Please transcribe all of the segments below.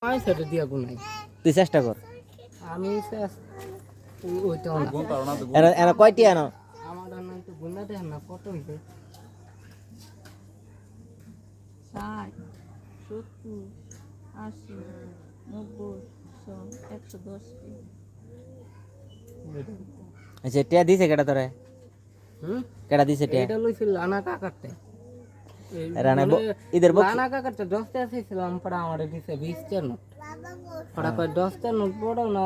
আমি সেটা দিয়া গুনাই তুই চেষ্টা কর আমি ওইটা এরা কয়টি আনো আমার নাম তো গুনা দেন না কত হইছে 60 70 80 90 100 110 আচ্ছা টিয়া দিছে কেডা তোরে কেডা দিছে টিয়া এটা লইছিল লানা কাকাতে রানা ইদের বক্স লানা কাকাতে 10 টা চাইছিলাম পড়া আমারে দিছে 20 টা নোট পড়া কয় 10 টা নোট পড়ো না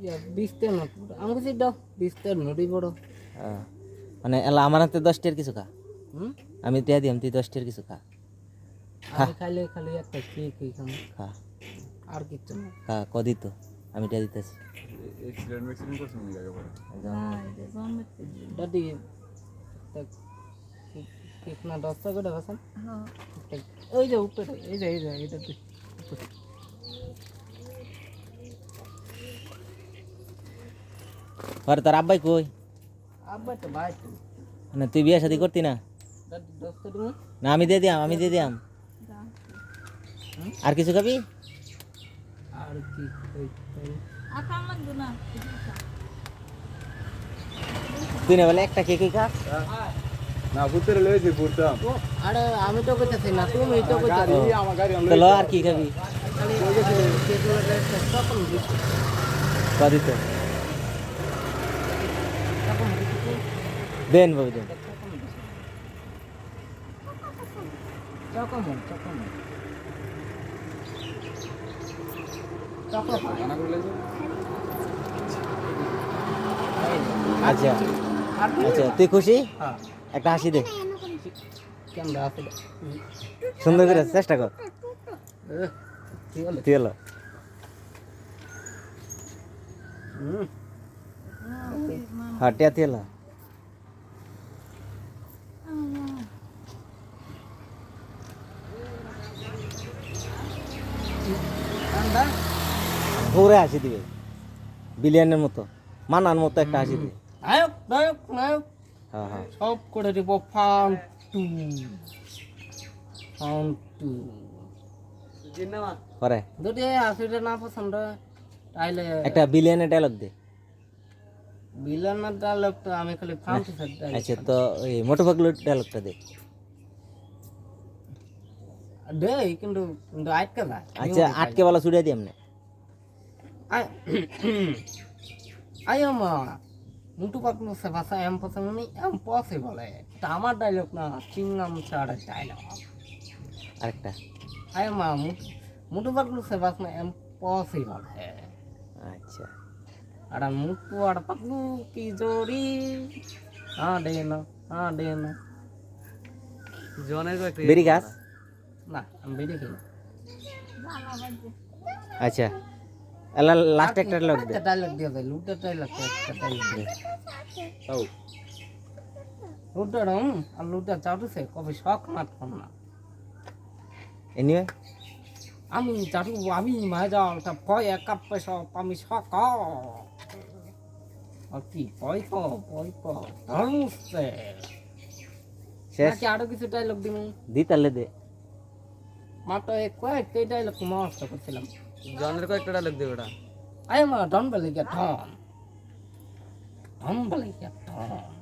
ইয়া 20 টা নোট আমি কইছি দাও 20 টা নোটই পড়ো মানে এলা আমার হাতে 10 টিয়ার কিছু খা আমি টিয়া দিম তুই 10 টিয়ার কিছু খা আমি খালি খালি একটা কেক খাম খা আর কিছু না খা কদি তো আমি টিয়া দিতেছি এক্সিডেন্ট করছিস নি আগে পরে দাদি কেক না 10 টাকা করে বাসন ওই যে উপরে এই যে এটা পরে তোর আব্বাই কই আব্বা তো ভাই তো মানে তুই বিয়ে শাদী করতি না দাদি 10 টাকা না আমি দিয়ে দিয়াম আর কিছু খাবি আর কি আকাম লাগবে না তুই না বলে একটা কেকই খা না পুত্রে লইছি পুরতাম আরে আমি তো কইতাছি না তুমি তো কইতাছ গাড়ি আমার গাড়ি তো ল আর কি খাবি খালি কেক লাগে তখন দিছি কদি তো তখন দিছি দেন বাবু দেন তখন মানা করে লইছি আচ্ছা আচ্ছা তুই খুশি হ্যাঁ একটা হাসি দে কেমন আছে সুন্দর করে চেষ্টা কর কি হলো তুই এলো হ্যাঁ টিয়া তুই এলো ঠান্ডা ঘুরে হাসি দিবে বিলিয়নের মতো মানার মতো একটা হাসি দিবে নায়ক হ্যাঁ হ্যাঁ সব করে দিব ফান্টু পরে যদি আসলে না পছন্দ তাইলে একটা বিলিয়নের ডায়লগ দে বিলানের ডায়লগ তো আমি খালি ফান্টু আচ্ছা তো ওই মোটো পাগলুর ডায়লগটা দে দে কিন্তু আটকে না আচ্ছা আটকে বলা ছুড়ে দিই এমনি আয় মা মুটু পাকলু সে ভাষা এম পছন্দ নেই এম পসিবল এটা আমার ডায়লগ না চিংগাম ছাড়া ডায়লগ আরেকটা আয় মা মুটু পাকলু से बस में इम्पॉसिबल है আচ্ছা अरे मुटु और पकलू की जोड़ी हाँ देना বেরি গাছ ना हम बेरी की আচ্ছা এলা লাস্ট একটা ডায়লগ দে डायलॉग दिया था लूटा डायलॉग का डायलॉग তাও लूटा हम और लूटा चाटू से कभी शौक मत करना এনিওয়ে আমি চাটু আমি মাজালটা পয় কাপ পয়সা আমি শক কি পয়সা ধর্মসে শেষ নাকি আরো কিছু ডায়লগ দিন দি তাহলে দে মাত্র কয়েকটাই ডায়লগ মস্ত করছিলাম জনের কয়েকটা ডায়লগ দে ওটা আয় মা ডন বলে গিয়া ঠন বলে গিয়া ঠন